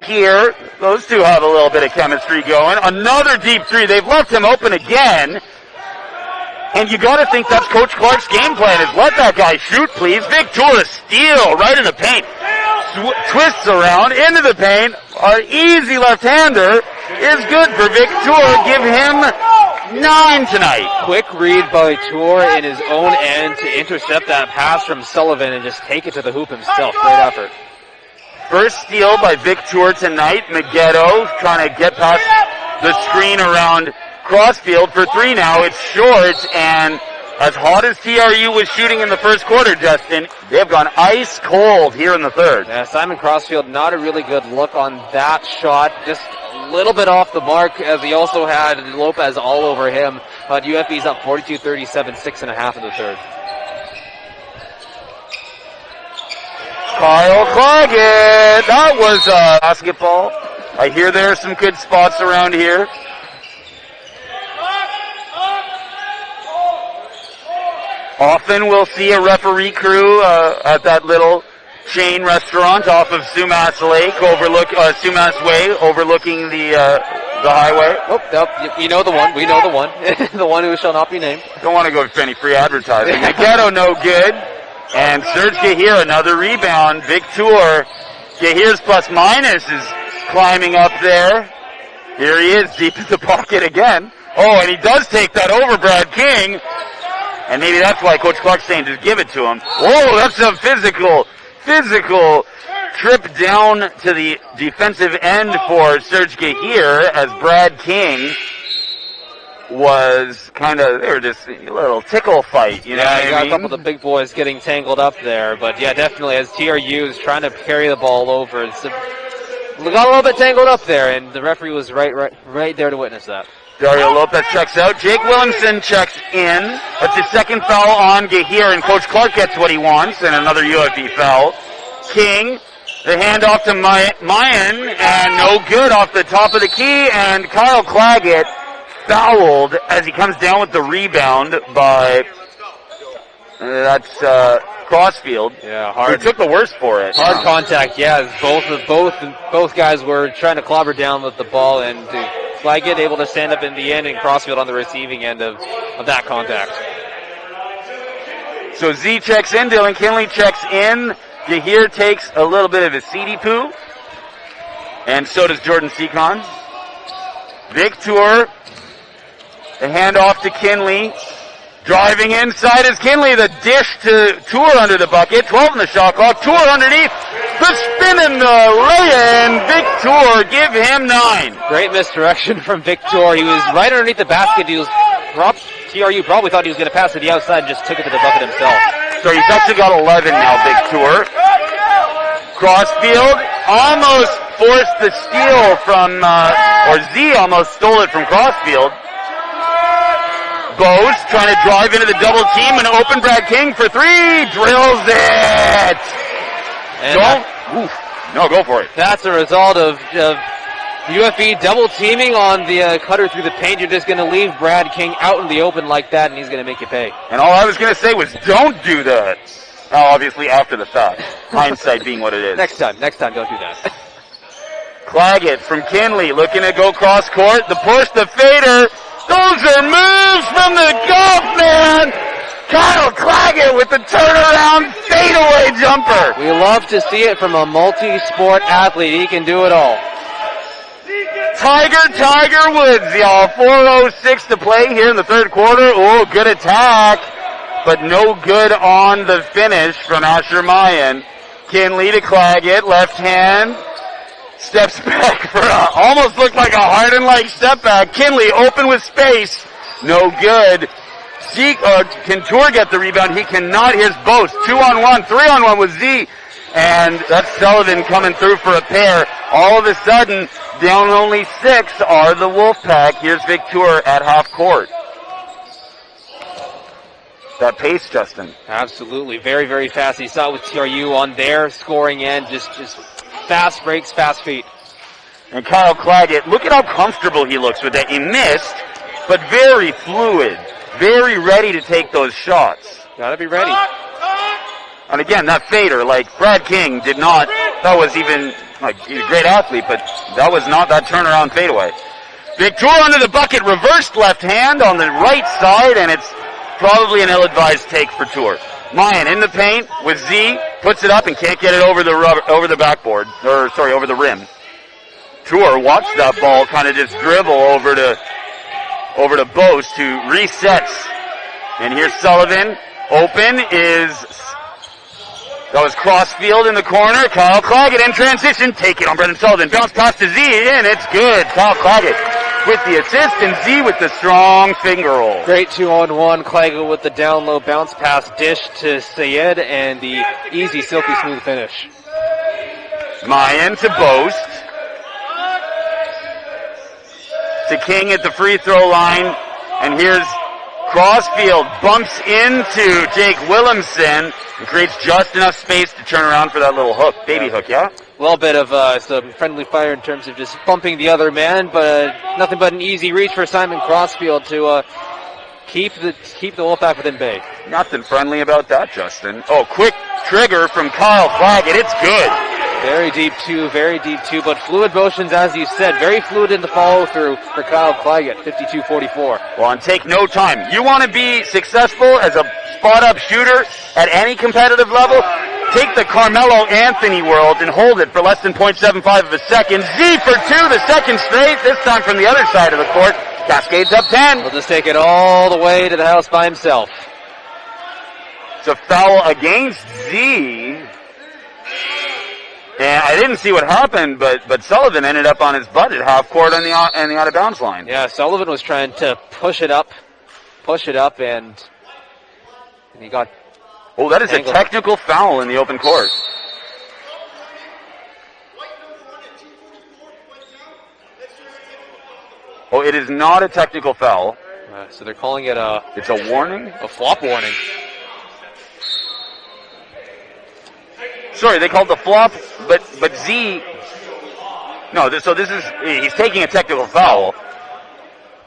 here. Those two have a little bit of chemistry going. Another deep three. They've left him open again. And you got to think that's Coach Clark's game plan is let that guy shoot, please. Victor, steal right in the paint. Twists around into the paint. An easy left-hander is good for Victor. Give him 9 tonight. Quick read by Tour in his own end to intercept that pass from Sullivan and just take it to the hoop himself. Great effort. First steal by Victor tonight. Maggetto trying to get past the screen around Crossfield for 3 now. It's short, and as hot as TRU was shooting in the first quarter, Justin, they've gone ice cold here in the third. Yeah, Simon Crossfield, not a really good look on that shot. Just a little bit off the mark, as he also had Lopez all over him. But UFV's up 42-37, 6.5 in the third. Kyle Claggett, that was basketball. I hear there are some good spots around here. Often we'll see a referee crew at that little chain restaurant off of Sumas Lake, Sumas Way, overlooking the highway. Oh, you know the one. We know the one. The one who shall not be named. Don't want to go for any free advertising. Maggetto, no good. And Serge Gahir, another rebound. Victor, Gahir's plus minus is climbing up there. Here he is, deep in the pocket again. Oh, and he does take that over Brad King. And maybe that's why Coach Clark's saying just give it to him. Whoa, that's a physical trip down to the defensive end for Serge Gahir as Brad King was they were just a little tickle fight, you know what I mean? Got a couple of the big boys getting tangled up there. But yeah, definitely as TRU is trying to carry the ball over, we got a little bit tangled up there, and the referee was right there to witness that. Dario Lopez checks out. Jake Williamson checks in. That's his second foul on Gahir, and Coach Clark gets what he wants, and another UFV foul. King, the handoff to Mayan, and no good off the top of the key, and Kyle Claggett fouled as he comes down with the rebound by, that's Crossfield. Yeah, hard. Who took the worst for it. Hard contact, yeah. Both guys were trying to clobber down with the ball, and Claggett able to stand up in the end, and Crossfield on the receiving end of that contact. So Z checks in, Dylan Kinley checks in. Gahir takes a little bit of a seedy poo. And so does Jordan Seacon. Victor, the handoff to Kinley. Driving inside is Kinley, the dish to Tour under the bucket. 12 in the shot clock. Tour underneath. The spin and the lay-in. Victor, give him 9. Great misdirection from Victor. He was right underneath the basket. TRU probably thought he was going to pass to the outside and just took it to the bucket himself. So he's actually got 11 now, Victor. Crossfield almost forced the steal from, or Z almost stole it from Crossfield. Bose trying to drive into the double team and open Brad King for 3. Drills it. Go for it. That's a result of UFV double teaming on the cutter through the paint. You're just going to leave Brad King out in the open like that, and he's going to make you pay. And all I was going to say was don't do that. Oh, obviously after the fact. Hindsight being what it is. Next time, don't do that. Claggett from Kinley looking to go cross court. The push, the fader. Those are moves from the golf man. Kyle Claggett with the turnaround fadeaway jumper. We love to see it from a multi-sport athlete. He can do it all. Tiger Woods, y'all. 4:06 to play here in the third quarter. Oh, good attack, but no good on the finish from Asher Mayan. Kinley to Claggett, left hand. Steps back for almost looked like a Harden-like step back. Kinley open with space. No good. Can Tour get the rebound? He cannot. Here's Bose. 2-on-1, 3-on-1 with Z. And that's Sullivan coming through for a pair. All of a sudden, down only 6 are the Wolfpack. Here's Victor at half court. That pace, Justin. Absolutely. Very, very fast. He saw it with TRU on their scoring end. Just fast breaks, fast feet. And Kyle Claggett, look at how comfortable he looks with that. He missed, but very fluid. Very ready to take those shots. Gotta be ready. And again, that fader, like Brad King did not, that was even he's a great athlete, but that was not that turnaround fadeaway. Victor under the bucket, reversed left hand on the right side, and it's probably an ill-advised take for Tour. Mayan in the paint with Z, puts it up and can't get it over the backboard, over the rim. Tour watched that ball kind of just dribble over to Bose, who resets. And here's Sullivan. Open that was Crossfield in the corner. Kyle Claggett in transition. Take it on Brendan Sullivan. Bounce pass to Z, and it's good. Kyle Claggett with the assist, and Z with the strong finger roll. Great 2-on-1. Claggett with the down low bounce pass dish to Sayed, and the easy, silky smooth finish. Mayan to Boast. To King at the free throw line, and here's Crossfield, bumps into Jake Williamson and creates just enough space to turn around for that little hook, baby hook, yeah? A little bit of some friendly fire in terms of just bumping the other man, but nothing but an easy reach for Simon Crossfield to keep the Wolfpack within bay. Nothing friendly about that, Justin. Oh, quick trigger from Kyle Claggett. It's good. Very deep two, but fluid motions, as you said, very fluid in the follow-through for Kyle Claggett, 52-44. Well, and take no time. You want to be successful as a spot-up shooter at any competitive level? Take the Carmelo Anthony world and hold it for less than 0.75 of a second. Z for two, the second straight, this time from the other side of the court. Cascades up 10. He'll just take it all the way to the house by himself. It's a foul against Z. And I didn't see what happened, but Sullivan ended up on his butt at half court on the out of bounds line. Yeah, Sullivan was trying to push it up, and he got. Oh, that is angled. A technical foul in the open court. Oh, it is not a technical foul. So they're calling it It's a warning? A flop warning. Sorry, they called the flop, but Z. No, so this is he's taking a technical foul.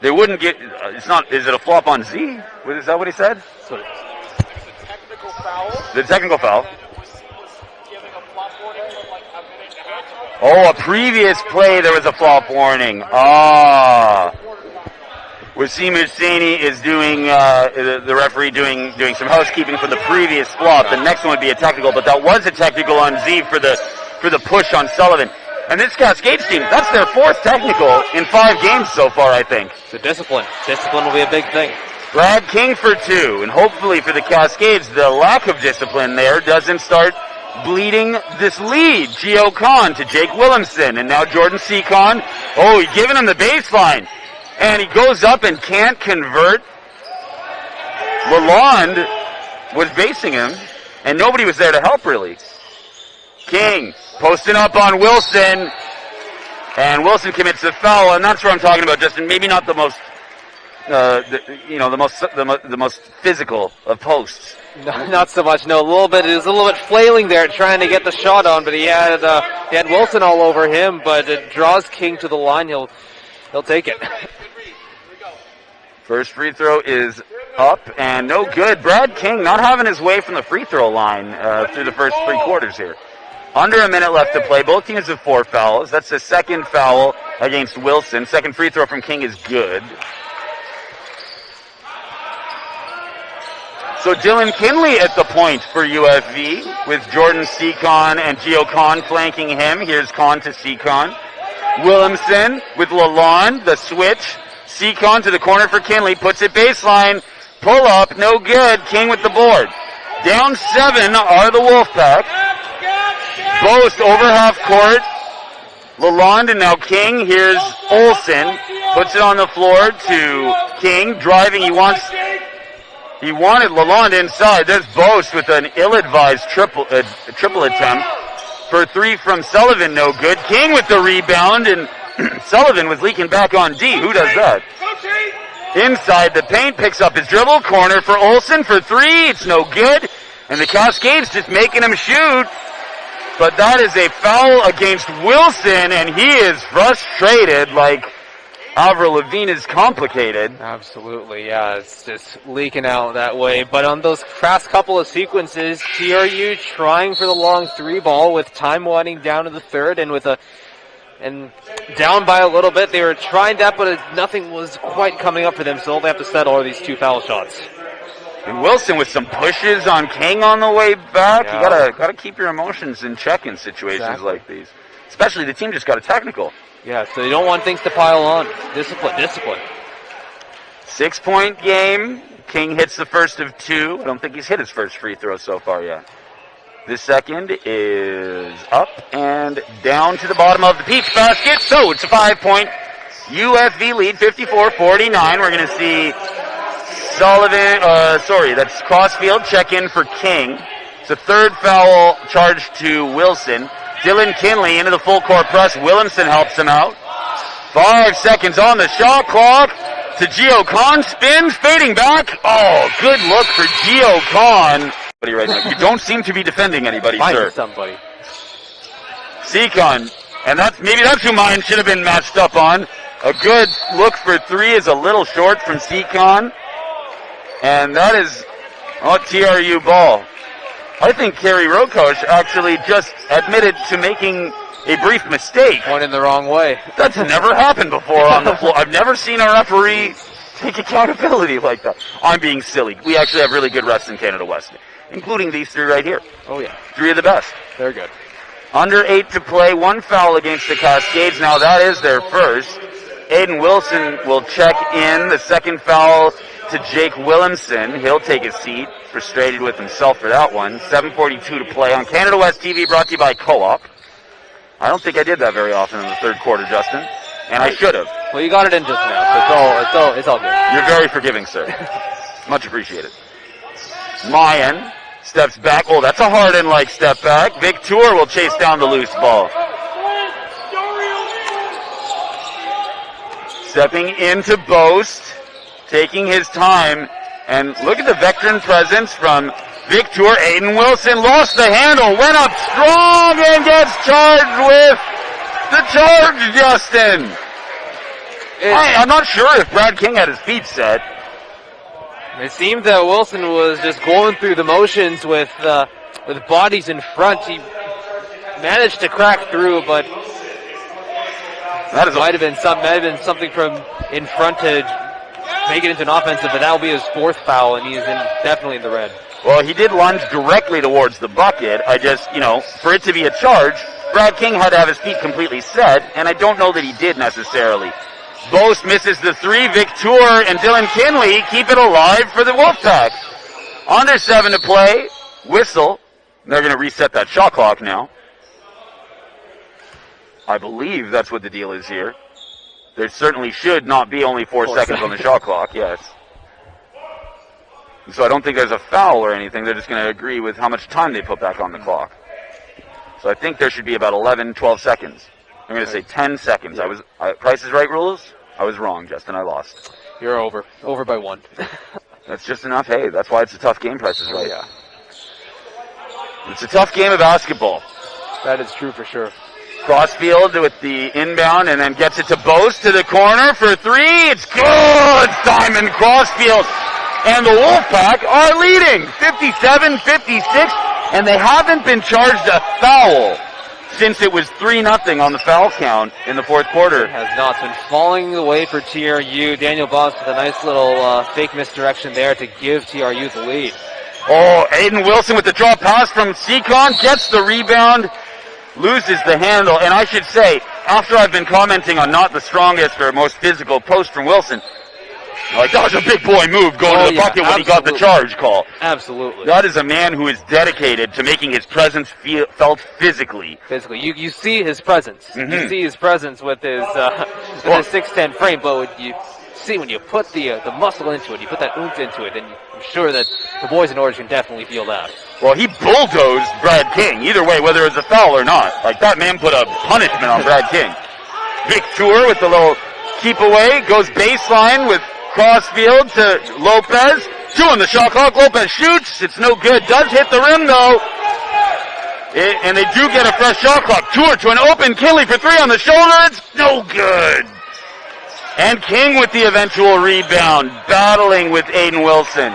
They wouldn't get. It's not. Is it a flop on Z? Is that what he said? The technical foul. The technical foul. Was giving a flop warning of like a minute and a half. Oh, a previous play there was a flop warning. Ah. Wasim Husseini is doing the referee doing some housekeeping for the previous flop. The next one would be a technical, but that was a technical on Z for the push on Sullivan. And this Cascades team, that's their fourth technical in 5 games so far, I think. So discipline will be a big thing. Brad King for 2, and hopefully for the Cascades, the lack of discipline there doesn't start bleeding this lead. Gio Khan to Jake Williamson, and now Jordan Seacon. Oh, he's giving him the baseline. And he goes up and can't convert. Lalonde was basing him, and nobody was there to help, really. King posting up on Wilson, and Wilson commits the foul, and that's what I'm talking about, Justin. Maybe not the most, the most physical of posts. No, not so much. No, it was a little bit flailing there, trying to get the shot on, but he had Wilson all over him. But it draws King to the line. He'll take it. First free throw is up and no good. Brad King not having his way from the free throw line through the first 3 quarters here. Under a minute left to play. Both teams have 4 fouls. That's the second foul against Wilson. Second free throw from King is good. So Dylan Kinley at the point for UFV with Jordan Seacon and Gio Khan flanking him. Here's Khan to Seacon. Williamson with Lalonde, the switch. Seacon to the corner for Kinley, puts it baseline, pull up, no good. King with the board. Down 7 are the Wolfpack. Boast over half court. Lalonde and now King. Here's Olsen, puts it on the floor to King, driving. He wanted Lalonde inside. There's Boast with an ill-advised triple attempt for 3 from Sullivan, no good. King with the rebound, and Sullivan was leaking back on D. Who does that? Inside the paint, picks up his dribble. Corner for Olsen for 3. It's no good. And the Cascades just making him shoot. But that is a foul against Wilson, and he is frustrated like Avril Lavigne is complicated. Absolutely, yeah. It's just leaking out that way. But on those past couple of sequences, TRU trying for the long 3 ball with time winding down to the third, and down by a little bit. They were trying that, but nothing was quite coming up for them, so they have to settle are these 2 foul shots. And Wilson with some pushes on King on the way back. Yeah. You gotta keep your emotions in check in situations like these. Especially the team just got a technical. Yeah, so you don't want things to pile on. Discipline. 6-point game. King hits the first of 2. I don't think he's hit his first free throw so far yet. The second is up and down to the bottom of the Peach basket. So it's a 5-point UFV lead, 54-49. We're going to see that's Crossfield check in for King. It's a 3rd foul charge to Wilson. Dylan Kinley into the full court press. Williamson helps him out. 5 seconds on the shot clock. To Gio Khan, spins, fading back. Oh, good look for Gio Khan. Right now. You don't seem to be defending anybody, sir. Somebody. Seacon, and maybe that's who mine should have been matched up on. A good look for 3 is a little short from Seacon. And that is TRU ball. I think Kerry Rokosh actually just admitted to making a brief mistake. Went in the wrong way. That's never happened before on the floor. I've never seen a referee take accountability like that. I'm being silly. We actually have really good refs in Canada West, including these 3 right here. Oh, yeah. 3 of the best. They're good. Under 8 to play, 1 foul against the Cascades. Now that is their first. Aiden Wilson will check in. The 2nd foul to Jake Williamson. He'll take his seat. Frustrated with himself for that one. 7:42 to play on Canada West TV, brought to you by Co-op. I don't think I did that very often in the 3rd quarter, Justin. And I should have. Well, you got it in just now. It's all good. You're very forgiving, sir. Much appreciated. Mayan steps back. Oh, that's a Harden-like step back. Victor will chase down the loose ball. Stepping into Boast, taking his time. And look at the veteran presence from Victor. Aiden Wilson lost the handle, went up strong, and gets charged with the charge, Justin. I'm not sure if Brad King had his feet set. It seemed that Wilson was just going through the motions with bodies in front. He managed to crack through, but might have been something from in front to make it into an offensive, but that'll be his 4th foul, and he is definitely in the red. Well, he did lunge directly towards the bucket. I just, for it to be a charge, Brad King had to have his feet completely set, and I don't know that he did necessarily. Boast misses the 3. Victor and Dylan Kinley keep it alive for the Wolfpack. Under 7 to play. Whistle. They're going to reset that shot clock now. I believe that's what the deal is here. There certainly should not be only 4 seconds on the shot clock, yes. So I don't think there's a foul or anything. They're just going to agree with how much time they put back on the clock. So I think there should be about 11, 12 seconds. I'm going to say 10 seconds. Price is Right rules? I was wrong, Justin. I lost. You're over. Over by 1. That's just enough. Hey, that's why it's a tough game, Price is Right. Yeah. It's a tough game of basketball. That is true for sure. Crossfield with the inbound and then gets it to Boast to the corner for 3. It's good! Simon Crossfield and the Wolfpack are leading 57-56, and they haven't been charged a foul since it was 3-0 on the foul count in the 4th quarter. It has not been falling away for TRU. Daniel Boss with a nice little fake misdirection there to give TRU the lead. Oh, Aiden Wilson with the draw pass from Seacon gets the rebound. Loses the handle, and I should say, after I've been commenting on not the strongest or most physical post from Wilson, like that was a big boy move going to the bucket when he got the charge call. Absolutely. That is a man who is dedicated to making his presence felt physically. You see his presence. Mm-hmm. You see his presence with his 6'10" frame, but when you put the muscle into it, you put that oomph into it, and I'm sure that the boys in Orange can definitely feel that. Well, he bulldozed Brad King, either way, whether it was a foul or not. Like, that man put a punishment on Brad King. Victor with the little keep away, goes baseline with Crossfield to Lopez. 2 on the shot clock. Lopez shoots. It's no good. Does hit the rim, though. And they do get a fresh shot clock. Tour to an open Kinley for 3 on the shoulder. It's no good. And King with the eventual rebound, battling with Aiden Wilson.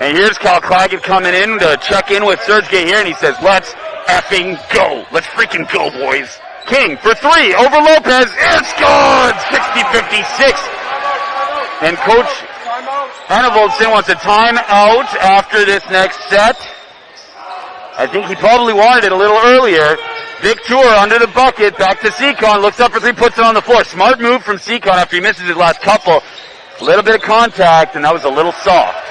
And here's Cal Claggett coming in to check in with Serge Gay here, and he says, let's effing go. Let's freaking go, boys. King for three over Lopez. It's good! 60-56. And Coach Hannevoldsen wants a timeout after this next set. I think he probably wanted it a little earlier. Victor under the bucket, back to Seacon, looks up for three, puts it on the floor. Smart move from Seacon after he misses his last couple. A little bit of contact, and that was a little soft.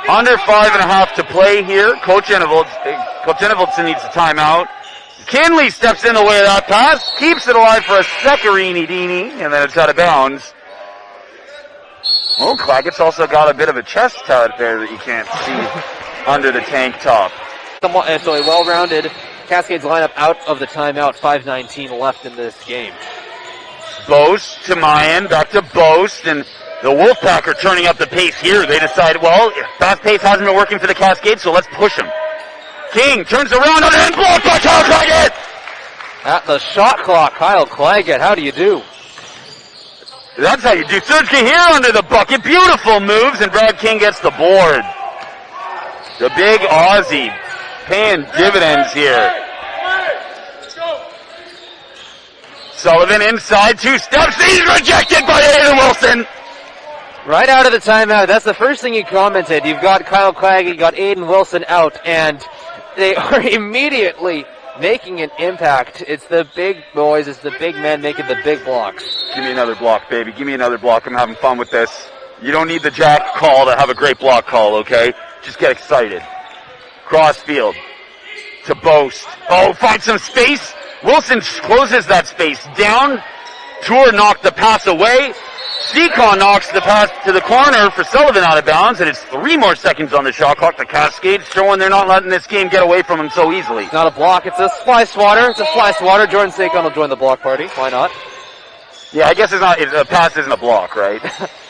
Under 5.5 to play here. Coach Hannevoldsen needs a timeout. Kinley steps in the way of that pass, keeps it alive for a Secarini-Dini, and then it's out of bounds. Oh, Claggett's also got a bit of a chest out there that you can't see under the tank top. So a well-rounded Cascades lineup out of the timeout. 5:19 left in this game. Boast to Mayan, back to Boast, and the Wolfpack are turning up the pace here. They decide, well, fast pace hasn't been working for the Cascades, so let's push them. King turns around and then blocked by Kyle Claggett! At the shot clock, Kyle Claggett, how do you do? That's how you do. Serge here under the bucket. Beautiful moves, and Brad King gets the board. The big Aussie paying dividends here. Sullivan inside, 2 steps. He's rejected by Aiden Wilson. Right out of the timeout, that's the first thing you commented. You've got Kyle Claggett, you got Aiden Wilson out, and they are immediately making an impact. It's the big boys, it's the big men making the big blocks. Give me another block, baby. Give me another block. I'm having fun with this. You don't need the jack call to have a great block call, okay? Just get excited. Crossfield to Boast. Oh, find some space. Wilson closes that space down. Tour knocked the pass away. Seacon knocks the pass to the corner for Sullivan out of bounds, and it's 3 more seconds on the shot clock. The Cascades showing they're not letting this game get away from them so easily. It's not a block, it's a fly swatter. It's a fly swatter. Jordan Seacon will join the block party. Why not? Yeah, I guess a pass isn't a block, right?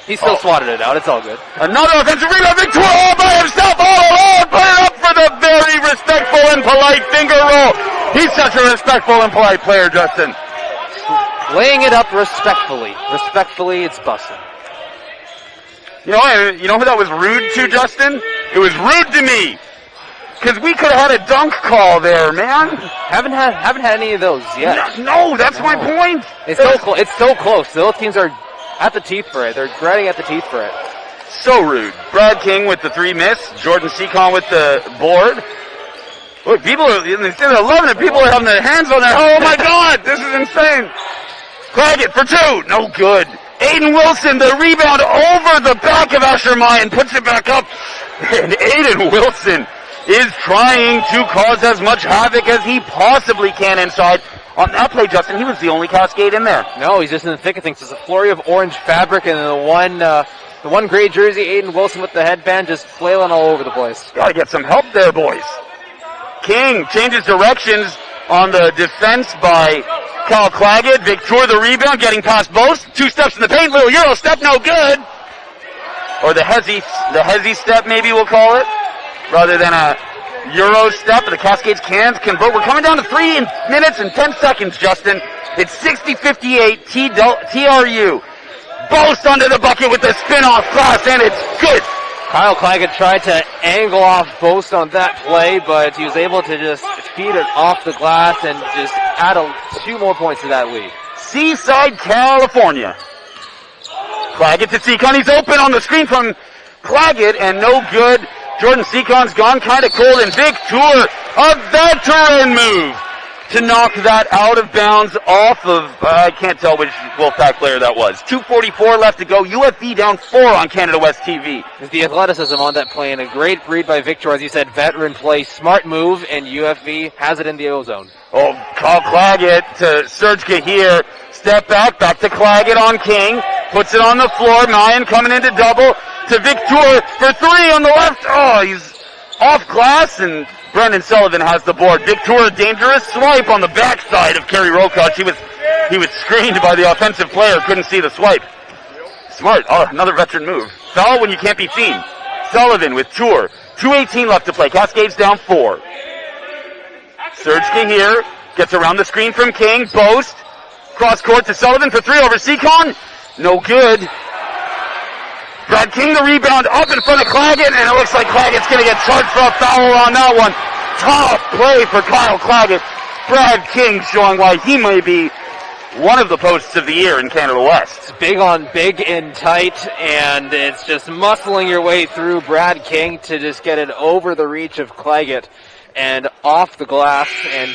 He still swatted it out. It's all good. Another offensive rebound. Victor all by himself, all alone. Put it up for the very respectful and polite finger roll. He's such a respectful and polite player, Justin. Laying it up respectfully. Respectfully, it's busting. You know who that was rude to, Justin? It was rude to me. Because we could have had a dunk call there, man. Haven't had any of those yet. No, that's my point. It's so close. Those teams are at the teeth for it. They're grinding at the teeth for it. So rude. Brad King with the 3 miss. Jordan Seacon with the board. Look, people are loving it. People are having their hands on their. Oh my God, this is insane. Claggett for 2. No good. Aiden Wilson, the rebound over the back of Asher Mayan, puts it back up. And Aiden Wilson is trying to cause as much havoc as he possibly can inside. On that play, Justin, he was the only Cascade in there. No, he's just in the thick of things. There's a flurry of orange fabric, and the one gray jersey, Aiden Wilson with the headband, just flailing all over the place. Gotta get some help there, boys. King changes directions on the defense by Kyle Claggett. Victor the rebound, getting past Boast. 2 steps in the paint, little Euro step, no good. Or the hezzy step, maybe we'll call it, rather than a Euro step. The Cascades can't convert. We're coming down to 3 minutes and 10 seconds, Justin. It's 60-58 TRU. Boast under the bucket with the spin-off pass, and it's good. Kyle Claggett tried to angle off Boast on that play, but he was able to just feed it off the glass and just add 2 more points to that lead. Seaside, California. Claggett to Seacon. He's open on the screen from Claggett, and no good. Jordan Seacon's gone kind of cold, and Victor, a veteran move to knock that out of bounds off of, I can't tell which Wolfpack player that was. 2:44 left to go. UFV down 4 on Canada West TV. There's the athleticism on that play, and a great read by Victor, as you said, veteran play, smart move, and UFV has it in the O-zone. Oh, Kyle Claggett to Serge here. Step back to Claggett on King. Puts it on the floor. Mayan coming into double to Victor for 3 on the left. Oh, he's off glass, and Brendan Sullivan has the board. Victor, dangerous swipe on the backside of Kerry Rokoch. He was screened by the offensive player, couldn't see the swipe. Smart. Oh, another veteran move. Foul when you can't be seen. Sullivan with Tour. 2:18 left to play. Cascades down 4. Serge here Gets around the screen from King. Boast. Cross court to Sullivan for three over Seacon. No good. Brad King the rebound up in front of Claggett, and it looks like Claggett's going to get charged for a foul on that one. Tough play for Kyle Claggett. Brad King showing why he may be one of the posts of the year in Canada West. It's big on big and tight, and it's just muscling your way through Brad King to just get it over the reach of Claggett and off the glass and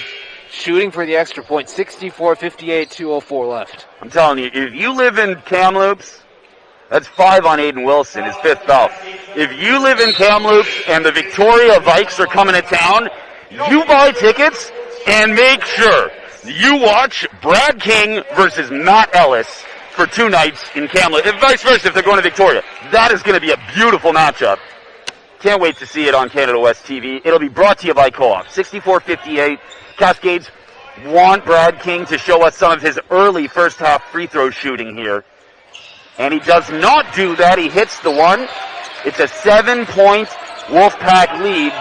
shooting for the extra point. 64-58, 2:04 left. I'm telling you, if you live in Kamloops, that's 5 on Aiden Wilson, his 5th foul. If you live in Kamloops and the Victoria Vikes are coming to town, you buy tickets and make sure you watch Brad King versus Matt Ellis for 2 nights in Kamloops. If vice versa, if they're going to Victoria. That is going to be a beautiful matchup. Can't wait to see it on Canada West TV. It'll be brought to you by Co-op. 64-58. Cascades want Brad King to show us some of his early first half free throw shooting here. And he does not do that. He hits the one. It's a 7-point Wolfpack lead.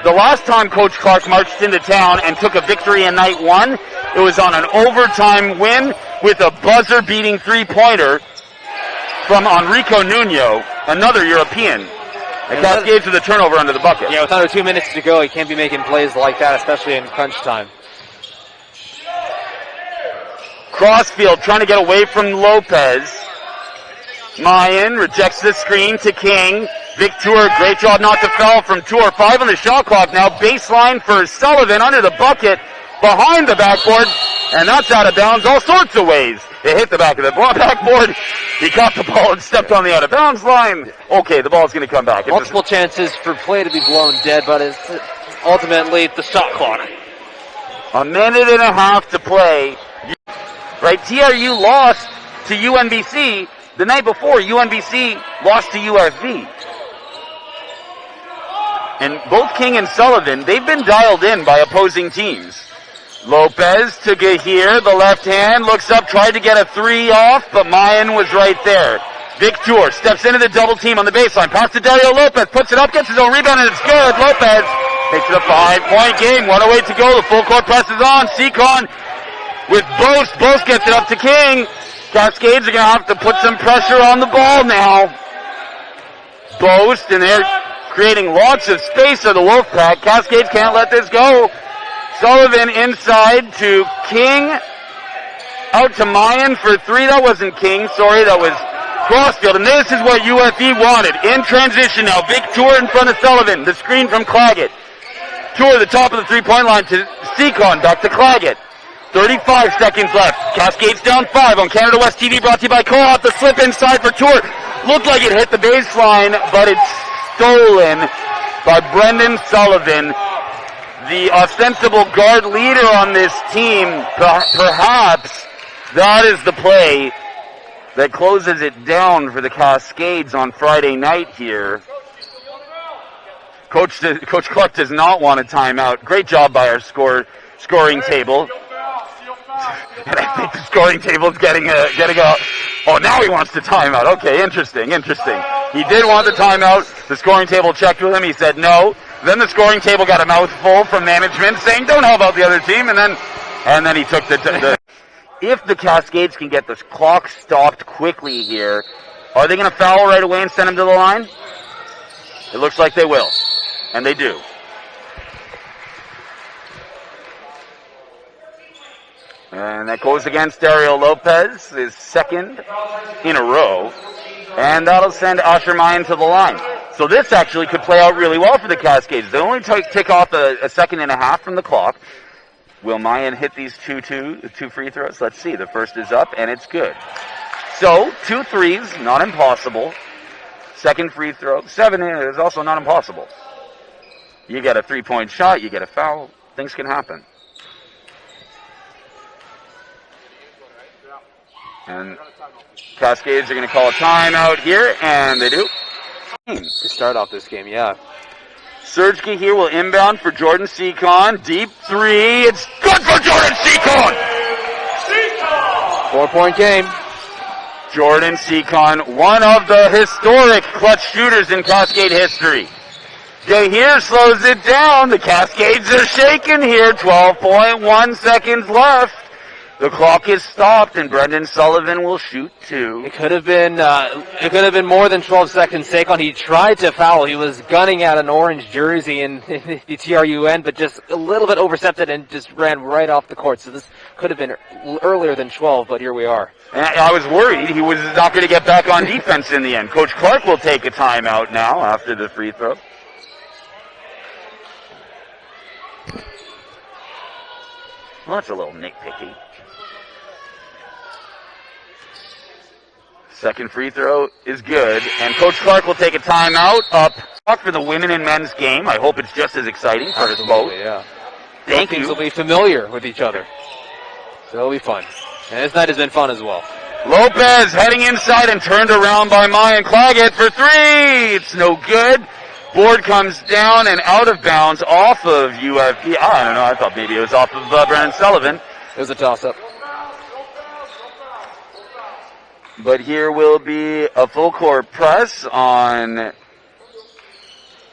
The last time Coach Clark marched into town and took a victory in night 1, it was on an overtime win with a buzzer-beating three-pointer from Enrico Nuno, another European. And Cascades with a turnover under the bucket. Yeah, with under 2 minutes to go, he can't be making plays like that, especially in crunch time. Crossfield trying to get away from Lopez. Mayan rejects the screen to King. Vic Tour, great job not to foul from Tour. 5 on the shot clock now. Baseline for Sullivan under the bucket, behind the backboard, and that's out of bounds all sorts of ways. It hit the back of the backboard. He caught the ball and stepped on the out of bounds line. Okay, the ball's going to come back. Multiple chances for play to be blown dead, but it's ultimately the shot clock. A minute and a half to play. Right, TRU lost to UNBC. The night before, UNBC lost to UFV. And both King and Sullivan, they've been dialed in by opposing teams. Lopez to Gahir, the left hand, looks up, tried to get a 3 off, but Mayan was right there. Victor steps into the double team on the baseline, pass to Dario Lopez, puts it up, gets his own rebound, and it's good. Lopez takes it a 5-point game, 1:08 to go, the full court press is on. Seacon with Boast, Boast gets it up to King. Cascades are going to have to put some pressure on the ball now. Boast, and they're creating lots of space for the Wolfpack. Cascades can't let this go. Sullivan inside to King. Out to Mayan for 3. That wasn't King, sorry, that was Crossfield. And this is what UFV wanted. In transition now. Vic Tour in front of Sullivan. The screen from Claggett. Tour the top of the three-point line to Seacon. Back to Claggett. 35 seconds left. Cascades down 5 on Canada West TV, brought to you by Co-op. The slip inside for Tour. Looked like it hit the baseline, but it's stolen by Brendan Sullivan, the ostensible guard leader on this team. Perhaps that is the play that closes it down for the Cascades on Friday night here. Coach Clark does not want a timeout. Great job by our scoring table. And I think the scoring table's getting a. Oh, now he wants the timeout. Okay, interesting. He did want the timeout. The scoring table checked with him. He said no. Then the scoring table got a mouthful from management saying, "Don't help out the other team." And then he took the. If the Cascades can get this clock stopped quickly here, are they going to foul right away and send him to the line? It looks like they will, and they do. And that goes against Dario Lopez, his 2nd in a row. And that'll send Asher Mayan to the line. So this actually could play out really well for the Cascades. They only tick off a second and a half from the clock. Will Mayan hit these two free throws? Let's see. The first is up, and it's good. So, 2 threes, not impossible. Second free throw. 7 is also not impossible. You get a 3-point shot, you get a foul. Things can happen. And Cascades are going to call a timeout here, and they do. To start off this game, yeah. Serge here will inbound for Jordan Seacon. Deep 3. It's good for Jordan Seacon! 4-point game. Jordan Seacon, one of the historic clutch shooters in Cascade history. Jahir slows it down. The Cascades are shaking here. 12.1 seconds left. The clock is stopped, and Brendan Sullivan will shoot 2. It could have been more than 12 seconds. Saquon, he tried to foul. He was gunning at an orange jersey in the TRU end, but just a little bit overstepped it and just ran right off the court. So this could have been earlier than 12, but here we are. And I was worried he was not going to get back on defense in the end. Coach Clark will take a timeout now after the free throw. Well, that's a little nitpicky. Second free throw is good, and Coach Clark will take a timeout up for the women and men's game. I hope it's just as exciting for us both. Yeah. Thank Teams you. will be familiar with each other, so it'll be fun. And this night has been fun as well. Lopez heading inside and turned around by Mayan Claggett for 3. It's no good. Board comes down and out of bounds off of UFV. I don't know. I thought maybe it was off of Brendan Sullivan. It was a toss-up. But here will be a full court press on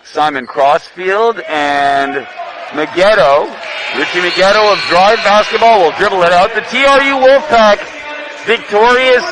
Simon Crossfield, and Maggetto, Richie Maggetto of Drive Basketball will dribble it out. The TRU Wolfpack victorious